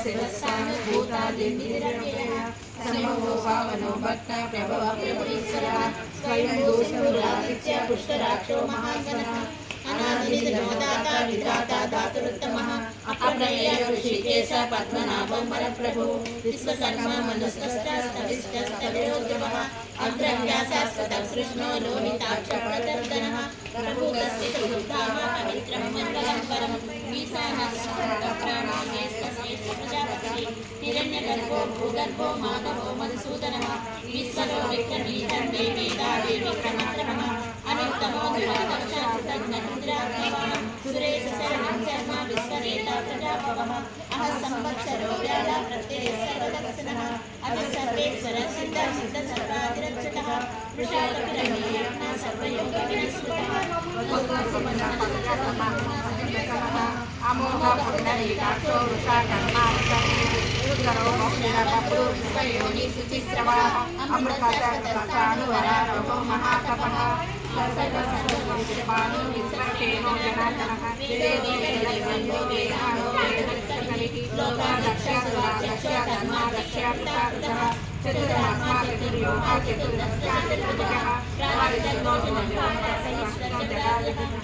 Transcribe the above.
शिरस्सानुभूतादिर्निरव्ययः समो भावनो भक्ता प्रभव प्रभुरीश्वरः स्वयं दोषमुरादित्य पुष्कराक्षो महागणः अनादिनिधनोदाता विधाता धातुरुत्तमः अप्रमेय ऋषिकेश पद्मनाभो वरप्रभु विश्वकर्मा मनुष्यस्तविष्टस्तविरोद्यमः अग्रव्यासास्पदः कृष्णो लोहिताक्ष प्रदर्दनः प्रभुगस्थितबुद्धाः पवित्रं मङ्गलं परम् प्रजापति हिरण्यगर्भो भूगर्भो माधवो मधुसूदनः ईश्वरो विक्रमीतं देवी दावी विक्रमक्रमः अनुत्तमो दुरादर्शकृतज्ञरुद्राग्रवाणः सुरेश शरणं शर्मा विश्वनेता प्रजापवः अहः संवत्सरो व्याधा प्रत्ययः सर्वदक्षिणः अतः सर्वेश्वर सिद्ध सिद्ध सर्वाधिरक्षितः वृषाकपिरमीयज्ञ सर्वयोगविनिष्कृतः अमोघ पुण्डरीकाक्षो वृषाकर्मा रुद्रो मोक्षिणबभ्रो विश्वयोनि शुचिस्रवः अमृतसर्वसानुवरा रघो महातपः सर्वसर्वविद्यमानो विश्वक्षेमो जनार्दनः वेदो वेदवन्दो वेदानो वेदवत्कलिः लोकादक्ष सुरादक्ष धर्मादक्ष पिताकृतः चतुरात्मा चतुर्योगा चतुर्दशः चतुर्भुजः प्राणजन्मो जगन्नाथः